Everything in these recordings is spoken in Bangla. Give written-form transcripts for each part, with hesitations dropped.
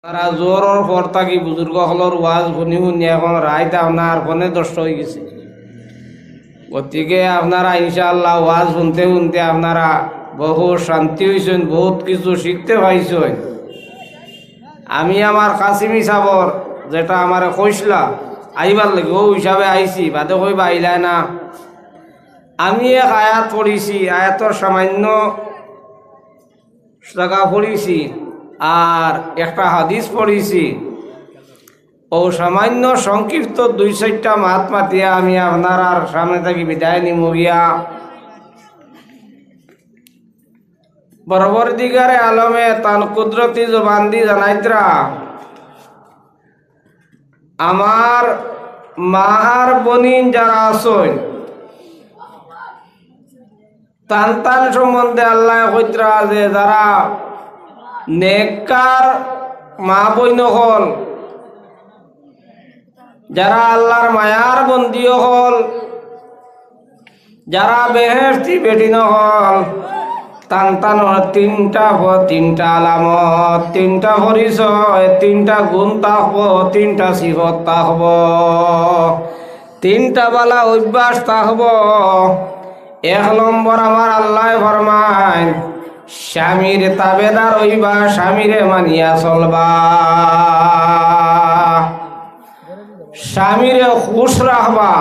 তারা জোরের পর থাকি বুজুর্গ হলর ওয়াজ শুনি শুনি এখন রাইত আপনার ফোনে দষ্ট হয়ে গেছে। গতিকে আপনারা ইনশাআল্লাহ ওয়াজ শুনতে শুনতে আপনারা বহু শান্তি হয়েছেন, বহুত কিছু শিখতে পাইছেন। আমি আমার কাসিমি সাবর যেটা আমার কইসলা আইবার লাগে ও হিসাবে আইছি, বাদে কইবা আইলাই না। আমি এক আয়াত পড়িছি, আয়াতর সামান্য জায়গা পড়িছি আর একটা হাদিস পড়িছি। ও সামান্য সংক্ষিপ্ত 2-4টা মাত মাতিয়া আমি আপনার সামনে থেকে বিদায় নিব গিয়া। বরাবর দিগারে আলমে তান কুদরতি জবান দি জানাইতরা আমার মাহার বনিন যারা আসন তান তান সম্বন্ধে আল্লাহ কইতরা যে যারা নেককার মা বইন হল, যারা আল্লাহর মায়ার বন্দিও হল, যারা বেহেশতি বেটিন হল, তান তান তিনটা আলামত, 3টা পরিচয়, 3টা গুণ থাকব, 3টা সিফত থাকব, 3টা বালা অভ্যাস থাকব। 1 নম্বর আমার আল্লাহ ফরমায় স্বামীর তাবেদার হইবা, স্বামীরে মানিয়া চলবা, স্বামীরে খুশ রাখবা।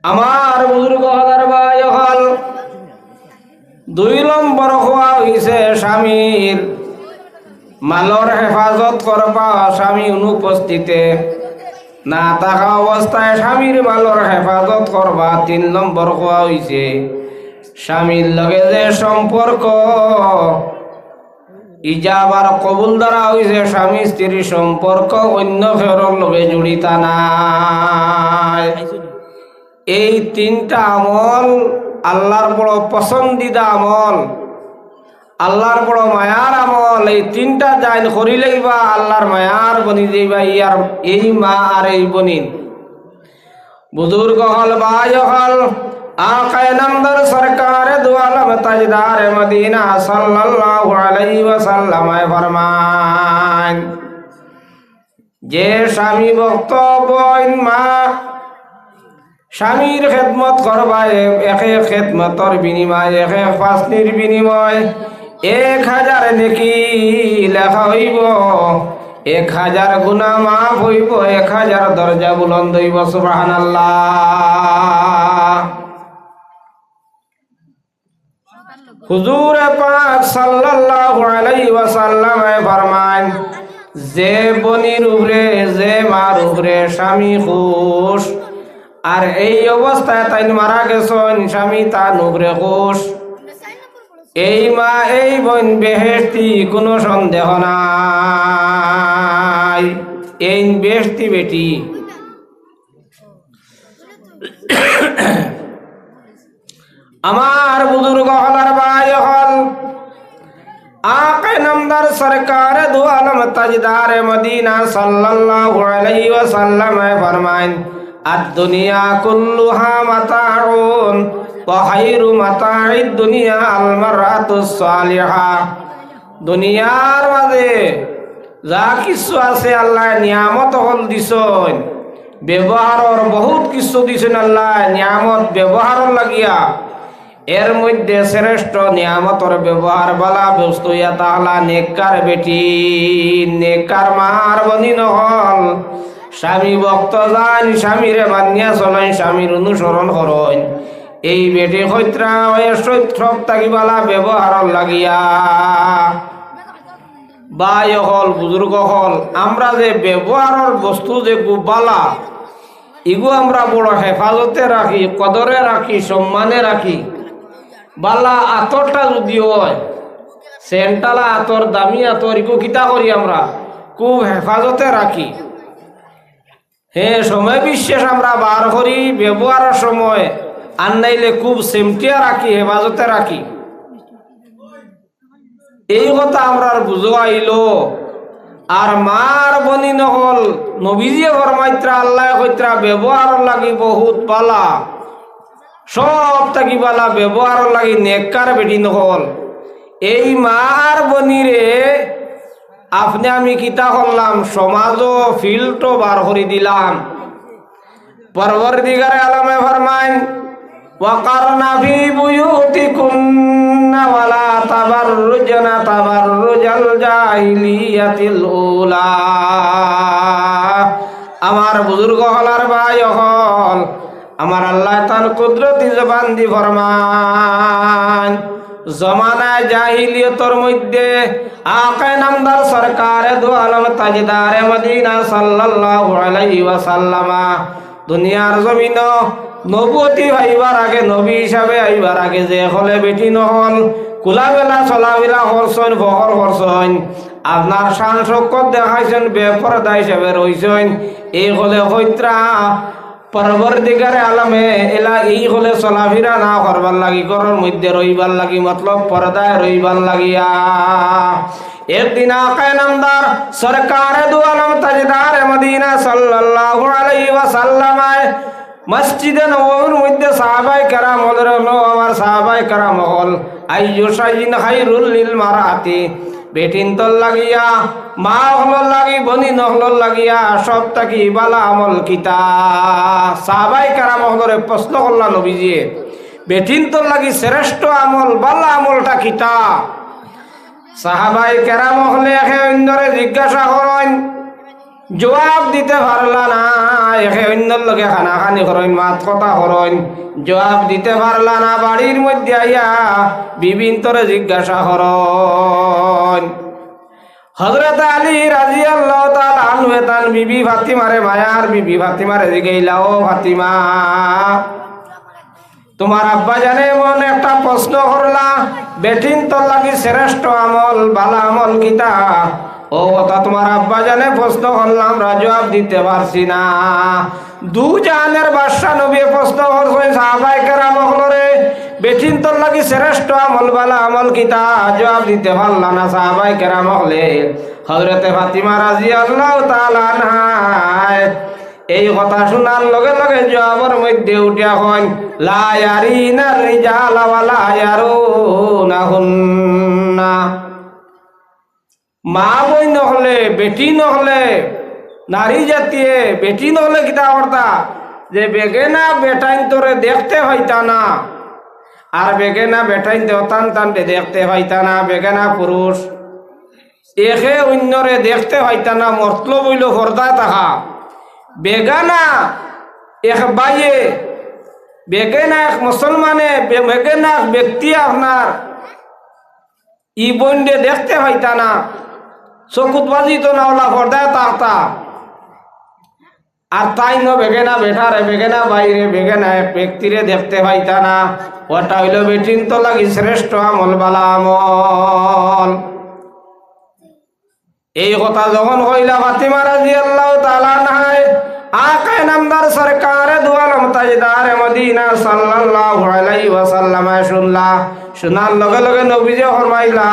আমার বুজুর্গ হলার ভাই হল 2 নম্বর হওয়া হইছে স্বামীর মালর হেফাজত করবা, স্বামী অনুপস্থিতে না থাকা অবস্থায় স্বামীর মালর হেফাজত করবা। 3 নম্বর হওয়া হইছে স্বামীর লগে যে সম্পর্ক ইজাবার কবুল দ্বারা হইছে স্বামী স্ত্রীর সম্পর্ক অন্য ফেরর লগে জড়িত নাই। এই 3টা আমল আল্লাহর বড় পছন্দিদা আমল, আল্লাহর বড় মায়ার আমল। এই 3টা জাইন করিলেই বা আল্লাহর মায়ার বনি যাইবা ইয়ার এই মা আর এই বনিন। বুজুর্গ হল ভাই হল আকায়ে নামদার সরকার দু আলম তাজদার মদিনা সাল্লাল্লাহু আলাইহি ওয়াসাল্লাম ফরমান যে স্বামী বক্তব্য মা স্বামীর খেদমত করবা, একে খেদমতর বিনিময়, একে ফাসনির বিনিময় 1000 নেকি লেখা হইব, 1000 গুনাহ মাফ হইব, 1000 দরজা বুলন্দ হইব। সুবহানাল্লাহ। হুজুর পাক সাল্লাল্লাহু আলাইহি ওয়াসাল্লাম ফরমান যে বনির উপরে, যে মার উপরে স্বামী খুশ আর এই অবস্থায় তাই মারা গেছেন, স্বামী তার উপরে খুশ, এই মা এই বোন বেহেশতি, কোনো সন্দেহ নাই। এই বেহেশতি বেটি। আমার বুজুর্গ হলার ভাই হল আকায়ে নামদার সরকার দু আলম তাজদার মদিনা সাল্লাল্লাহু আলাইহি ওয়াসাল্লাম ফরমান আদ-দুনিয়া কুল্লুহা মাতাউন ওয়া খায়রু মাতা'id দুনিয়া আল মারআতুস সালিহা। দুনিয়ার মাঝে যা কিছু আছে আল্লাহ নিয়ামত হল দিছেন, ব্যবহারের বহুত কিছু দিছেন আল্লাহ নিয়ামত ব্যবহারের লাগিয়া। এর মধ্যে শ্রেষ্ঠ নিয়ামতর ব্যবহার বালা বস্তু এটা হলা নেককার বেটি, নেককার মার বনি নহল। স্বামী ভক্ত যান, স্বামীরে মানিয়া চলেন, স্বামীর অনুসরণ করেন। এই বেটি হইত্রা সব থাকিবালা ব্যবহার লাগিয়া। ভাই হল বুজুর্গ হল আমরা যে ব্যবহারের বস্তু যে বালা এগু আমরা বড় হেফাজতে রাখি, কদরে রাখি, সম্মানে রাখি। বালা আতরটা যদি হয় সেন্টালা আতর, দামি আতর, এগু কিতা করি আমরা খুব হেফাজতে রাখি। হ্যাঁ, সময় বিশেষ আমরা বার করি ব্যবহারের সময়, আর নাইলে খুব সেমটিয়া রাখি, হেফাজতে রাখি। এই কথা আমরা বুঝো আইল। আর মার বনি নহল নবীজিয়ে ফরমাইত্রা আল্লাহ কইত্রা ব্যবহার লাগি বহুত পালা, সব থাকি পালা ব্যবহার লাগি নেককার বেটি নহল। এই মা আর বনিরে আপনি আমি কিতা করলাম সমাজও ফিল্ডও বার করে দিলাম। পরবর্তীকারে আলমে ফরমাইন ওয়াকারনা ফি বুয়ুতিকুন্না ওয়ালা তাবাররুজনা তাবাররুজাল জাহিলিয়াতিল উলা। আমার বুজুর্গ হলার ভাই হল আমার আল্লাহ তার কুদরতি জবান দি ফরমান জমানায় জাহিলিয়তর মধ্যে আকা নামদার সরকারে দু আলম তাজদারে মদিনা সাল্লাল্লাহু আলাইহি ওয়াসাল্লামা দুনিয়ার জমিন নবুয়তি হইবার আগে নবী হিসাবে আইবার আগে যে হলে বেটি নহল কুলাবেলা চলাবেলা হরছন বহর হরছন আপনার শান শৌকত দেখাইছেন বেপরদা হিসাবে রইছেন এই হলে হইত্রা পরবর্তীকারে আলমে এলা এই হলে চলাফিরা না করবার লাগি ঘরের মধ্যে রইবার লাগি মতলব পর্দায় রইবার লাগিয়া একদিন আকা নামদার সরকারে দু আলম তাজদারে মদিনা সাল্লাল্লাহু আলাইহি ওয়াসাল্লাম মসজিদে নববীর মধ্যে সাহাবায়ে কেরাম হলেন আমার সাহাবায়ে কেরাম হল আইয়ু শাইইন খায়রুল লিল মারাতি বেটিন তল লাগিয়া মা হলর লাগি বনি নহলর লাগিয়া সব তাকি বালা আমল কিতা সাহাবায়ে কেরাম হলরে প্রশ্ন করলা নবীজি বেটিন তল লাগি শ্রেষ্ঠ আমল বালা আমলটা কিতা। সাহাবায়ে কেরাম হলে একে অন্যরে জিজ্ঞাসা করেন জবাব দিতে পারলা না একে অন্যর লগে খানাখানি করেন মাত কথা করেন জবাব দিতে পারলা না বাড়ির মধ্যে আইয়া বিভিন্ন তরে জিজ্ঞাসা করেন। হযরত আলী রাদিয়াল্লাহু তাআলা আনহু তান বিবি ফাতিমারে মায়ার বিবি ফাতিমারে জিগাইলা ও ফাতিমা তোমার আব্বা জানে এমন একটা প্রশ্ন করলা বেটিন তোর লাগি শ্রেষ্ঠ আমল বালা আমল কিতা ও কথা তোমার আব্বা জানে প্রশ্ন করলাম জবাব দিতে পারছি না। দু জাহানের বাদশা নবী প্রশ্ন করছেন সাহাবায়ে কেরাম হলরে বেটিন তোর লাগি শ্রেষ্ঠ আমল বালা আমল কিতা জবাব দিতে পারলা না। সাহাবায়ে কেরাম হলে হযরতে ফাতিমা রাদিয়াল্লাহু তাআলা আনহা এই কথা শোনার লগে লগে জবাবের মধ্যে উঠিয়া হন লা ইয়ারিনা রিজাল ওয়ালা ইয়ারুনাহুন্না। মা বই নহলে বেটি নহলে নারী জাতীয় বেটি নহলে কিতা করতা যে বেগেনা বেটাইন তোরে দেখতে হইতা না আর বেগেনা বেটাইন দেওতান তানতে দেখতে হইতা না। বেগেনা পুরুষ একে অন্যরে দেখতে হইতা না মতলব হইল পর্দা থাকা। বেগানা এক বাইয়ে বেগেনা এক মুসলমানে বেগেনা ব্যক্তি আপনার ই বন্ডে দেখতে হইতা না চকুত বাজিত না ওলা পর্দায় তাহতা আর তাই ন বেগেনা বেঠারে বেগেনা বাইরে বেগেনা এক ব্যক্তিরে দেখতে পাইতা না। ওটা হইল বেটিন তো লাগি শ্রেষ্ঠ আমল বালা আমল। এই কথা যখন কইলা ফাতিমা রাদিয়াল্লাহু তাআলা আনহা আকা নামদার সরকারে দু আলম তাজদারে মদিনা সাল্লাল্লাহু আলাইহি ওয়াসাল্লাম শুনলা শোনার লগে লগে নবীজি ফরমাইলা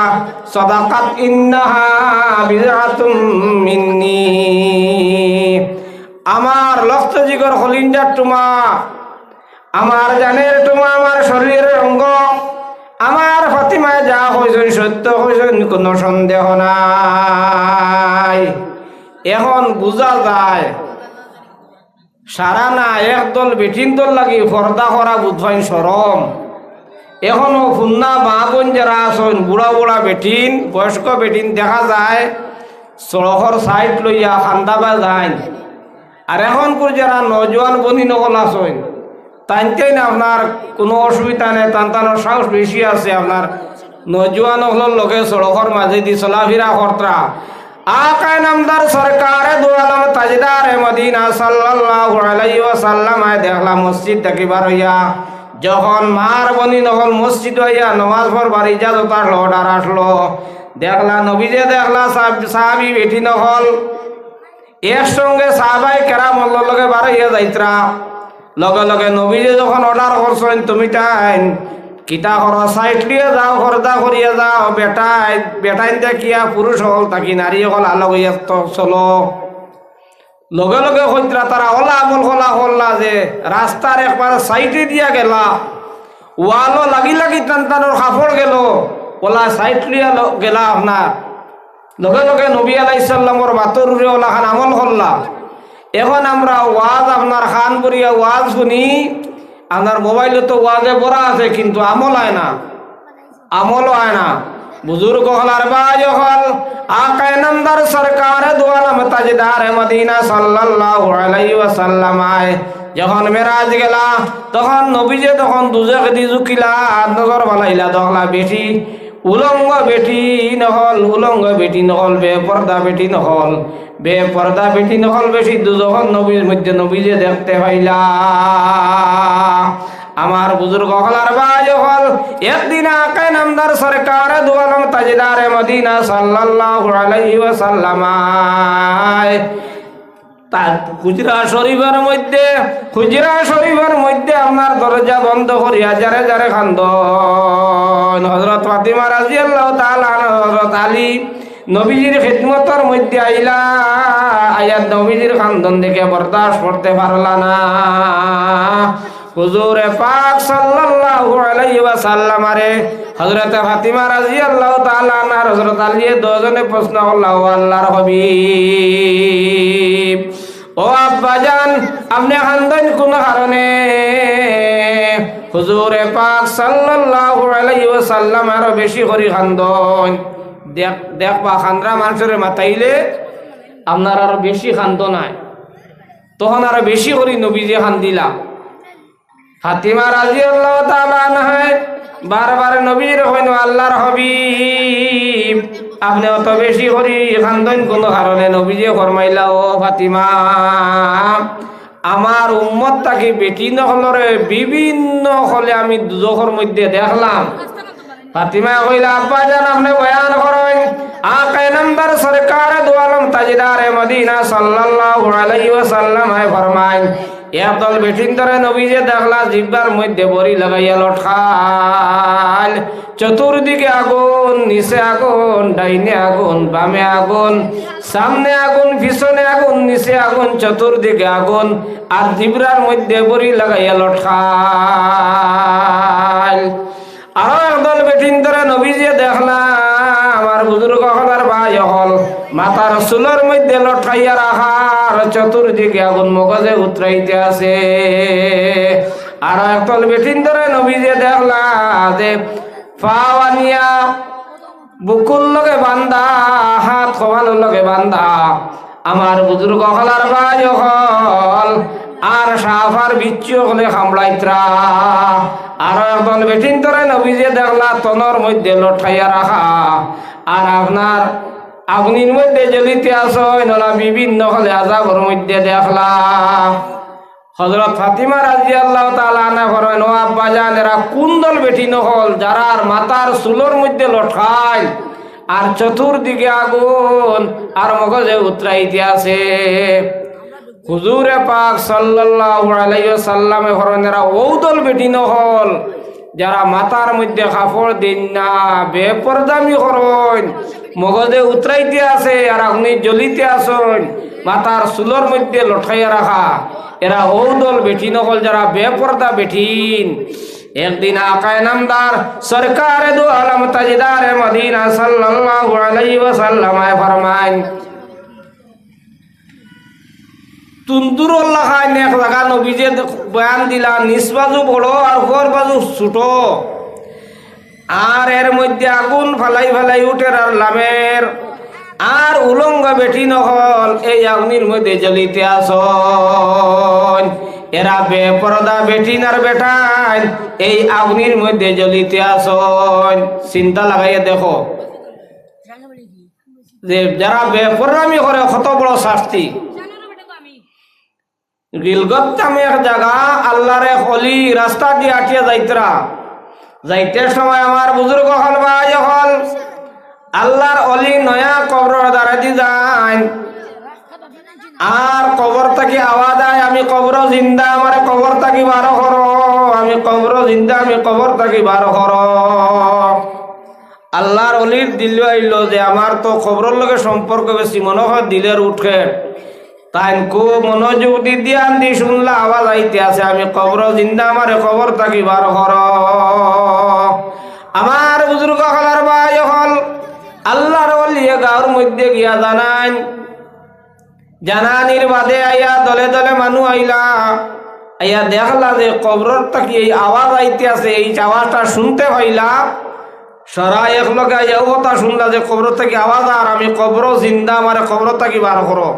সাদাকাত ইন্নাহা বিদআতুম মিন্নি। আমার লক্ষ জিগর খলিঞ্জার টুমা আমার জানের টুমা আমার শরীরের অঙ্গ আমার ফাতিমা যা হইছেন সত্য হইছেন কোনো সন্দেহ নাই। এখন বুঝা যায় সারা না একদল বেটিন দল লাগি পর্দা করা বুধবাই সরম। এখনো ফুন্না মা বোন যারা আছেন বুড়া বুড়া বেটিন বয়স্ক বেটিন দেখা যায় সড়কর সাইড লইয়া খান্দাবা যায়। আর এখন করে যারা নজওয়ান বনি নকল আছেন তাইতেই না আপনার কোনো অসুবিধা নেই তান্তানোর সাহস বেশি আছে। আপনার নজওয়ান হল লগে সড়কর মাঝে দি চলাফেরা কর্তা আকা নামদার সরকারে দু আলম তাজদারে মদিনা সাল্লাল্লাহু আলাইহি ওয়াসাল্লাম দেখলা মসজিদ দেখিবার হইয়া যখন মার বনি নহল মসজিদ হইয়া নামাজ পড়বার ইজাজত আসলো অর্ডার আসলো দেখলা নবীজে দেখলা সাহাবী বেটি নহল একসঙ্গে সাহাবায়ে কেরাম লগে বার হইয়া যাইত্রা লগে লগে নবীজে যখন অর্ডার করছেন তুমি টাইম কিতা করো সাইড লিয়ে যাও খরদা করিয়া যাও বেটাই বেটাইন দেখিয়া পুরুষ হল তাকি নারী হল আলোক হইয়া চলো লগে লগে হইত্রা তারা ওলা আমল হলা হল্লা যে রাস্তার একবার সাইডে দিয়া গেলা ওয়ালো লাগি লাগি টানটানোর কাপড় গেল ওলা সাইট লিয়া গেলা আপনার লগে লগে নবী আলাইহিস সালামর বাতর উড়ে ওলা খান আমল করলাম। এখন আমরা ওয়াজ আপনার খান করিয়া ওয়াজ শুনি, আপনার মোবাইলে তো ওয়াজে পড়া আছে কিন্তু আমল হয় না, আমল হয় না। বুজুর্গ হল আর বাজ হল আকায়ে নামদার সরকার দু আলম তাজদার মদিনা সাল্লাল্লাহু আলাইহি ওয়াসাল্লাম যখন মেরাজ গেলা তখন নবীজে তখন দুজক দি জুকিলা নজর বালাইলা দেখলা বেটি উলঙ্গ বেটি নহল, উলঙ্গ বেটি নহল, বেপর্দা বেটি নহল, বেপর্দা বেটি নহল বেশি দুজখন নবীর মধ্যে নবীজে দেখতে পাইলা। আমার বুজুর্গ হলার বাজ হল একদিন আকায়ে নামদার সরকার দু আলম তাজদার মদিনা সাল্লাল্লাহু আলাইহি ওয়াসাল্লাম তার হুজরা শরীফের মধ্যে, হুজরা শরীফের মধ্যে আপনার দরজা বন্ধ করিয়া যারে যারে খান্দন হযরত ফাতিমা রাদিয়াল্লাহু তাআলা হযরত আলী নবীজির খিদমতের মধ্যে আইলা, আয়াত নবীজির খান্দন দেখে বরদাস্ত করতে পারলা না। হুজুরে পাক সাল্লাল্লাহু আলাইহি ওয়াসাল্লাম রে হযরত ফাতিমা রাদিয়াল্লাহু তাআলা আনহা হযরত আলী দুজনে প্রশ্ন করল, ও আল্লাহর হাবিব, ও আব্বাজান আপনি খান্দন কোন কারণে? হুজুরে পাক সাল্লাল্লাহু আলাইহি ওয়াসাল্লাম আরো বেশি করে খান্দন। দেখবা খান্দরা মানুষের মাথাইলে আপনার আরো বেশি খান্দ নাই, তখন আরো বেশি করে নবীজি খান্দিলা। ফাতিমা রাদিয়াল্লাহু তাআলা আনহা বারবার নবীর হইন, আল্লাহর হাবিব আপনি অত বেশি করি খান্দন কোন কারণে? নবীজি ফরমাইলা, ও ফাতিমা আমার উম্মত তাকে বেটি নহলরে বিভিন্ন হলে আমি দুজখের মধ্যে দেখলাম। ফাতিমা কইলা, আব্বা জান আপনি বয়ান করেন। আকায়ে নামদার সরকার দু আলম তাজদার মদিনা সাল্লাল্লাহু আলাইহি ওয়াসাল্লাম ফরমায় একদল বেঠিন ধরে নবীজে দেখলা জিব্বার মধ্যে বড়ি লাগাইয়া লটকাল, চতুর্দিকে আগুন, নিচে আগুন, ডাইনে আগুন, বামে আগুন, সামনে আগুন, পিছনে আগুন, নিচে আগুন, চতুর্দিকে আগুন, আর জিব্রার মধ্যে বড়ি লাগাইয়া লটকাল। আরো একদল বেঠিন ধরে নবীজে দেখলা আমার বুজুর্গ হলার ভাই হল মাথার চুলের মধ্যে লটকাইয়া রাখার, চতুর্দিকে আগুন মগজে উতরাইতে আছে। আর একদল বেঠিন ধরে নবীজে দেখলা যে পাওয়ানিয়া বুকুর লগে বান্ধা, হাত খোয়ানোর লগে বান্ধা আমার বুজুর্গ হলার ভাই হল আর সাফার বিচ্ছু হলে খামলাইত্রা। আর একদল বেঠিন ধরে নবীজে দেখলা তনর মধ্যে লটকাইয়া রাখা, আর আপনার আগুনির মধ্যে জ্বলিতে আসো নলা বিভিন্ন হলে আযাবের মধ্যে দেখলা। হযরত ফাতিমা রাদিয়াল্লাহু তাআলা আনহা ফরমান, ও আব্বাজান এরা কোন দল বেটি নহল যারার মাথার চুলোর মধ্যে লটকায় আর চতুর্দিকে আগুন আর মগজে উতরাইতে আছে? হুজুরে পাক সাল্লাল্লাহু আলাইহি ওয়াসাল্লাম ফরমান এরা ও দল বেটি নহল যারা মাথার মধ্যে কাপড় দিন না, বেপরদামি করেন, মগজে উতরাইতে আছে আর আগুনে জ্বলিতে আসেন, মাথার চুলোর মধ্যে লটকাইয়া রাখা, এরা ও দল বেটি নহল যারা বেপরদা বেঠিন। একদিন আকায়ে নামদার সরকার দু আলম তাজদার মদিনা সাল্লাল্লাহু আলাইহি ওয়াসাল্লাম ফরমায় তুন্দুরুল্লাহ খান এক জায়গা নবীজে বয়ান দিলা, নিচ বাজু বড় আর উপর বাজু ছোট, আর এর মধ্যে আগুন ফালাই ফালাই উঠে আর লামের, আর উলঙ্গ বেটি নহল এই আগুনের মধ্যে জ্বলিতে আসন। এরা বেপরদা বেটিন আর বেটান এই আগুনের মধ্যে জ্বলিতে আসন। চিন্তা লাগাইয়া দেখো যে যারা বেপরদামি করে কত বড় শাস্তি। গিলগত নামে এক জায়গা আল্লাহর এক অলি রাস্তা দিয়ে আটিয়া যাইতে সময় আমার বুজুর্গ হল ভাই হল আল্লাহর অলি নয়া কবর দ্বারা দি যান, আর কবর থাকি আওয়াজ আয় আমি কবর জিন্দা, আমার কবর থাকি বার কর, আমি কবর জিন্দা, আমি কবর থাকি বার কর। আল্লাহর অলির দিল আইল যে আমার তো কবরের লগে সম্পর্ক বেশি, মনে হয় দিলের উঠে, তাই খুব মনোযোগ দি ধ্যান দি শুনলা আওয়াজ আইতে আছে আমি কবর জিন্দা, আমার কবর থাকি বার কর। আমার বুজুর্গ হলার ভাই হল আল্লাহর ওলিয়ে গাঁর মধ্যে গিয়া জানানির বাদে আইয়া দলে দলে মানুষ আইলা আইয়া দেখলা যে কবরর থাকি এই আওয়াজ আইতে আছে, এই আওয়াজটা শুনতে পাইলা। সারা এক লগে আইয়া কথা শুনলা যে কবর থেকে আওয়াজ, আর আমি কবর জিন্দা, আমার কবর থাকি বার করো।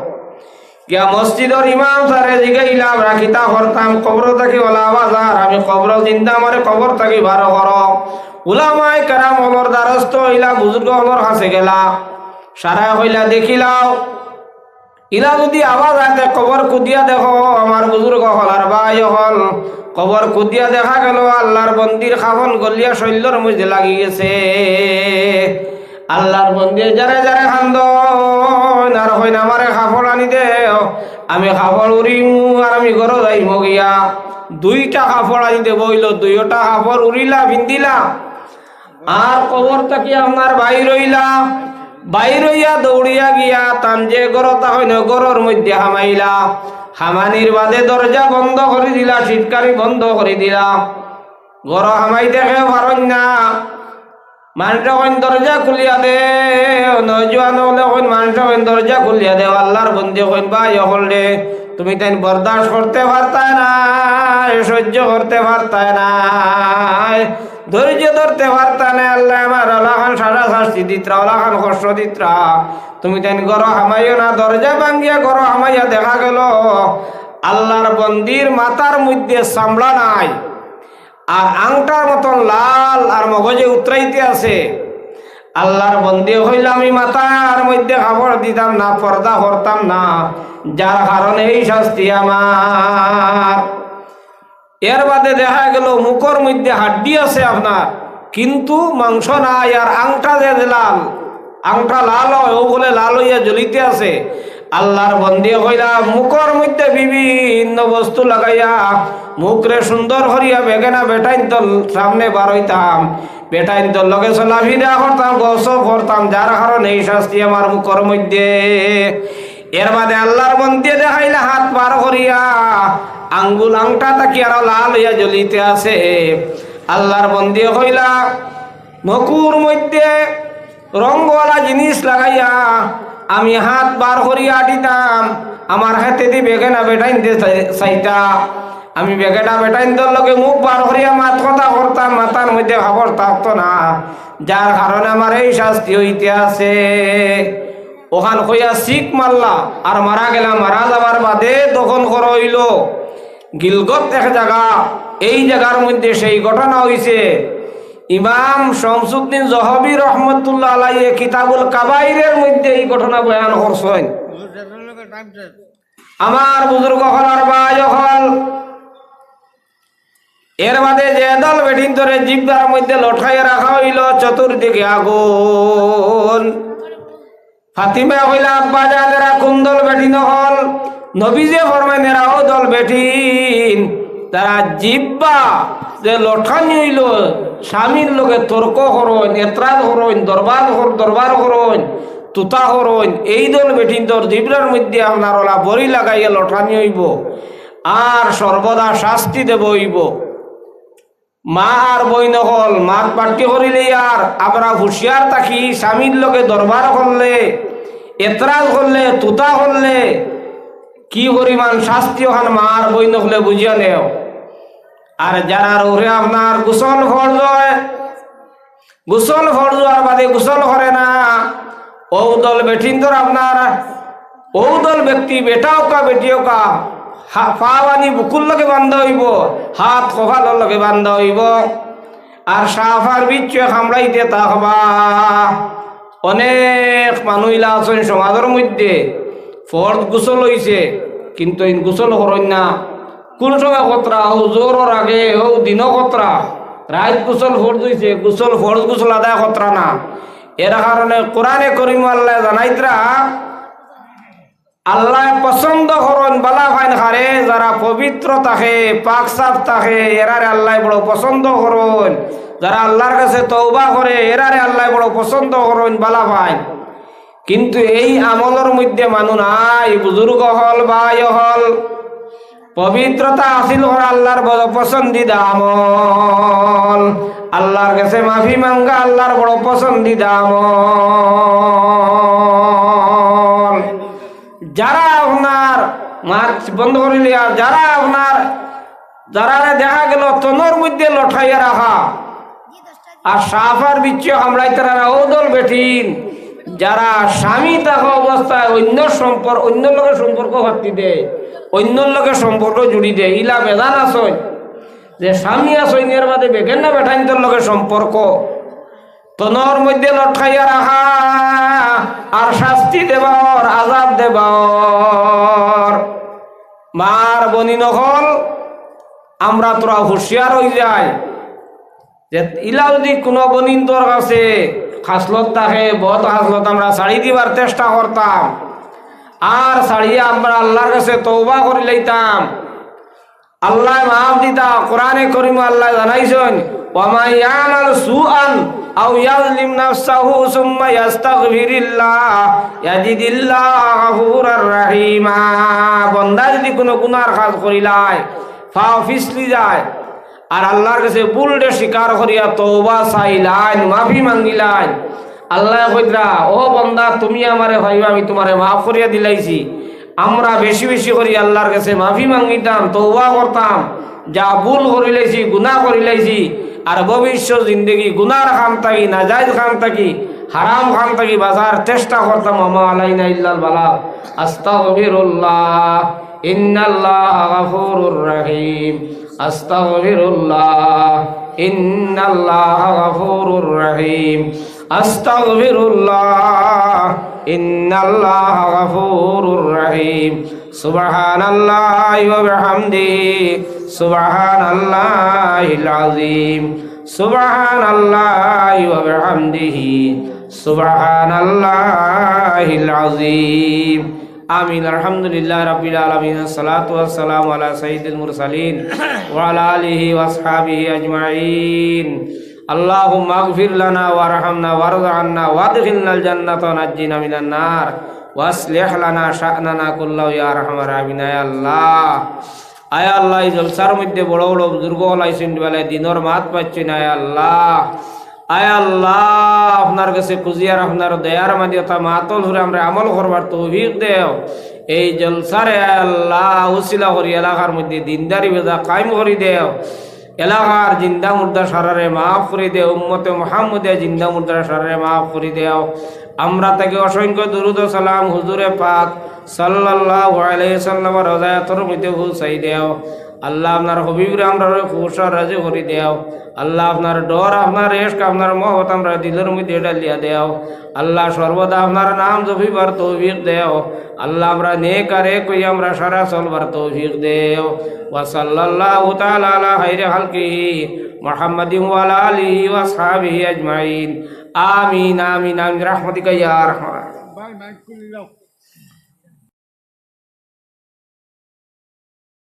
গিয়া মসজিদর ইমাম সারে জিগাইলাম রাখিতা করতাম কবর থাকি ওলা আওয়াজ, আর আমি কবর জিন্দা, আমার কবর থাকি বার করো। উলামায়ে কেরাম হলর দ্বারস্থ হইলা, বুজুর্গ হলর কাছে গেলা, সারা হইলা দেখিলাও ইলা যদি আওয়াজ আতে কবর কুদিয়া দেখো। আমার বুজুর্গ হল আর ভাই হল কবর কুদিয়া দেখা গেল আল্লাহর বন্দির খাবন গলিয়া শৈল্যর মধ্যে লাগি গেছে। আল্লাহর বন্দির যারে যারে খান্দ আর হইন আমারে খাফড় আনি দে, আমি খাফড় উড়িম আর আমি ঘর যাইম গিয়া। দুইটা খাফড় আনি দেব হইল, দুইটা খাফড় উড়িলা ভিন্দিলা, আর কবর থাকি আপনার বাইর হইলা। বাইর হইয়া দৌড়িয়া গিয়া তান যে গরতা হইন গরর মধ্যে হামাইলা। হামানির বাদে দরজা বন্ধ করে দিলা, সিটকারি বন্ধ করে দিলা। গর হামাইতে কেউ পারেন না। মানুষ হইন দরজা খুলিয়া দে, নজওয়ান হলে হইন মানুষ হইন দরজা খুলিয়া দে। আল্লাহর বন্দি হইন ভাই হল রে, তুমি তাই বরদাস্ত করতে পারতায় না, সহ্য করতে পারতায় না, ধৈর্য ধরতে পারতা না। আল্লাহ আমার ওলাখান সারা শাস্তি দিত্রা, ওলাখান কষ্ট দিত্রা। তুমি তেন গর হামাইও না, দরজা ভাঙ্গিয়া গর হামাইয়া দেখা গেল আল্লাহর বন্দির মাথার মধ্যে চামড়া নাই, আর আংটার মতন লাল আর মগজে উতরাইতে আছে। আল্লাহর বন্দি হইলে আমি মাথার মধ্যে কাপড় দিতাম না, পর্দা করতাম না, যার কারণে এই শাস্তি আমার। এর বাদে দেখা গেল মুখর মধ্যে হাড্ডি আছে আপনার, কিন্তু মাংস নাই, আর আংটা যে লাল, আংটা লাল হয়, ও বলে লাল হইয়া জ্বলিতে আছে। আল্লাহর বন্দি হইলা মুখর মধ্যে বিভিন্ন বস্তু লাগাইয়া মুখরে সুন্দর করিয়া বেগেনা বেটাইন তো সামনে বার হইতাম, বেটাইন তো লগে চলাফিরা করতাম, গস করতাম, যার কারণে এই শাস্তি আমার মুখর মধ্যে। এর বাদে আল্লাহর বন্দি দেখাইলা হাত বার করিয়া আঙ্গুল আংটা তাকি আরো লাল হইয়া জ্বলিতে আছে। আল্লাহর বন্দি হইলা নকুর মধ্যে রঙওয়ালা জিনিস লাগাইয়া আমি হাত বার করিয়া দিতাম, আমার হাতে দি বেগেনা বেটাইনতে চাইতা। আমি বেগেনা বেটাইনদের লগে মুখ বার করিয়া মাত কথা করতাম, মাথার মধ্যে খবর থাকতো না, যার কারণে আমার এই শাস্তি হইতে আছে। ওখান কইয়া শিখ মারলা আর মারা গেলাম। মারা যাবার বাদে তখন কর হইল গিলগত এক জায়গা, এই জায়গার মধ্যে সেই ঘটনা হইছে। ইমাম শামসুদ্দিন জহবি রহমতুল্লাহ আলাইহি কিতাবুল কাবাইরের মধ্যে এই ঘটনা বয়ান করছেন। আমার বুজুর্গ হল আর ভাই হল এর বাদে যে দল বেঠিন ধরে জিব্বার মধ্যে লটকাইয়া রাখা হইল, চতুর্দিকে আগুন। ফাতিমা হইলা আব্বা জানেরা কোন দল বেঠিন হল? নবীজে ফরমাইন এরাও দল বেঠিন। তারা জিব্বা যে লটকানি হইল, স্বামীর লোকে তর্ক করইন, এতরাজ করইন, দরবার করইন, তুতা করইন, এই দল বেঠিন তোর জিব্রার মধ্যে আপনার ওলা বড়ি লাগাইয়া লটকানি হইব, আর সর্বদা শাস্তি দেব হইব। মা আর বই নহল মাত পার্টি করিলে আর আমরা হুঁশিয়ার থাকি, স্বামীর লোকে দরবার করলে, এতরাজ করলে, তুতা করলে কি পরিমাণ শাস্তি ওখান মা আর বই নহলে বুঝিয়া নেও। আর যারা ওরে আপনার গোসল ফরজ হয়, গোসল ফরজ আর বাদে গোসল করে না, ও দল বেঠিন তোর আপনার ও দল ব্যক্তি বেটাও কা বেটিও কা পা বানি বুকুর লগে বান্ধা হইব, হাত কপালের লগে বান্ধা হইব, আর সাফার বিচ্ছে খামড়াইতে থাকবা। অনেক মানুষরা আছেন সমাজের মধ্যে ফরজ গোসল হইছে, কিন্তু এই গোসল করেন না। কোন সময় কতরা ও জোরের আগে ও দিন কতরা রাত গোসল ফরজ হইছে, ফরজ গোসল আদায় কতরা না। এর কারণে কোরআনে করিম আল্লাহ জানাইতরা আল্লাহ পছন্দ করেন বালা ফাইন খারে, যারা পবিত্র থাকে, পাক সাফ থাকে, এরারে আল্লাহ বড় পছন্দ করেন। যারা আল্লাহর কাছে তওবা করে, এরারে আল্লাহ বড় পছন্দ করেন বালা ফাইন। কিন্তু এই আমলের মধ্যে মানুষ নাই। বুজুর্গ হল ভাই হল পবিত্রতা হাসিল করা আল্লাহর বড় পছন্দিদা আমল। আল্লাহর কাছে মাফি মাঙ্গা আল্লাহর বড় পছন্দিদা আমল। যারা আপনার মার্চ বন্ধ করিলে আর যারা আপনার যারা দেখা গেল তনোর মধ্যে লঠাইয়া রাখা আর সাফার বিচ্ছ হামলাই তারা ওদল বেঠিন যারা স্বামী থাকা অবস্থায় অন্য লোকের সম্পর্ক ভাবতি দেয়, অন্য লোকের সম্পর্ক জুড়ি দেয়, ইলা বেদান আসয় যে স্বামী আসয় এর বাদে বেগেন না বেঠাইন্তর লোকের সম্পর্ক তনর মধ্যে লটকাইয়া রাখা আর শাস্তি দেবার আজাব দেবার। মার বনি নকল আমরা তোরা হুঁশিয়ার হয়ে যায় যে ইলা যদি কোনো বনিন তোর কাছে খাসলত থাকে বহুত খাসলত আমরা ছাড়ি দিবার চেষ্টা করতাম আর ছাড়িয়ে আমরা আল্লাহর কাছে তওবা করে লইতাম, আল্লাহ মাফ দিতা। কোরআনে করিম আল্লাহ জানাইছেন ওয়ামা ইয়ামাল সুআন আও ইয়াজলিম নাফসাহু সুম্মা ইস্তাগফিরিল্লাহ ইয়াজিদিল্লাহ গফুরার রহিমা। বান্দা যদি কোনো গুনার কাজ করিলাই ফাও ফিসলি যায় আর আল্লাহর কাছে ভুলটা স্বীকার করিয়া তওবা চাইলাইন মাফি মাঙ্গিলাইন, আল্লাহ কইরা ও বান্দা তুমি আমারে ভাইবা আমি তোমারে মাফ করিয়া দিলাইছি। আমরা বেশি বেশি করি আল্লাহর কাছে মাফি মাঙ্গিতাম তওবা করতাম, যা ভুল করিলাইছি গুনাহ করিলাইছি আর ভবিষ্যৎ জিন্দগি গুনার খাম থাকি নাজায়েজ খাম থাকি হারাম খাম থাকি বাজার চেষ্টা করতাম। আমা আলাইনা ইল্লাল বালাগ। আস্তাগফিরুল্লাহ ইন্নাল্লাহ গফুরুর রহিম। আস্তাগফিরুল্লাহ ইন্নাল্লাহ গফুরুর রহিম। আস্তাগফিরুল্লাহ ইন্নাল্লাহ গফুরুর রহিম। সুবহানাল্লাহি ওয়া বিহামদিহি সুবহানাল্লাহিল আযীম। সুবহানাল্লাহি ওয়া বিহামদিহি সুবহানাল্লাহিল আযীম। আমিন। আলহামদুলিল্লাহ রাব্বিল আলামিন। আসসালাতু ওয়াসসালামু আলা সাইয়্যিদিল মুরসালিন ওয়া আলা আলিহি ওয়া আসহাবিহি আজমাইন। আল্লাহুম্মা আগফির লানা ওয়ারহামনা ওয়ারদ আন্না ওয়াদখিলনাল জান্নাতা ওয়া নাজ্জিনা মিনান নার ওয়াসলিহ লানা শা'নানা কুল্লাহু ইয়া আরহামার রাহিমিন। আয় আল্লাহ, আয় আল্লাহ, এই জলসার মধ্যে বড় বড় বুজুর্গ হলাইছেন বেলা দিনের মাত পাচ্ছেন। আয় আল্লাহ, আয় আল্লাহ, আপনার কাছে খুঁজিয়ার আপনার দয়ার মাধ্যমে মাতল ধরে আমরা আমল করবার তৌফিক দেও। এই জলসারে আয় আল্লাহ উসিলা করি এলাকার মধ্যে দিনদারি বেদা কায়েম করে দেও। এলাকার জিন্দা মুর্দা সারারে মাফ করে দেও। উম্মতে মুহাম্মদে জিন্দা মুর্দা সারারে মাফ করে দেও। আমরা তাকে অসংখ্য দুরুদ ও সালাম হুজুরে পাক সাল্লাল্লাহু আলাইহি সাল্লামের রওজায়তের মধ্যে পৌঁছাই দেও। আল্লাহ আপনার হবিবরে আমরা খুশ রাজি করে দেও। আল্লাহ আপনার ডর আপনার ইশক আপনার মহব্বত আমরা দিলের মধ্যে ডালিয়া দেও। আল্লাহ সর্বদা আপনার নাম জপিবার তৌফিক দেও। আল্লাহ আমরা নেক আর এক হই আমরা সারা চলবার তৌফিক দেও। ওয়া সাল্লাল্লাহু তাআলা আলা খাইরি খালকিহি মুহাম্মাদিন ওয়া আলা আলিহি ওয়া আসহাবিহি আজমাইন। আমিন আমিন আমিন রাহমাতিকা ইয়া আরহামার রাহিমিন।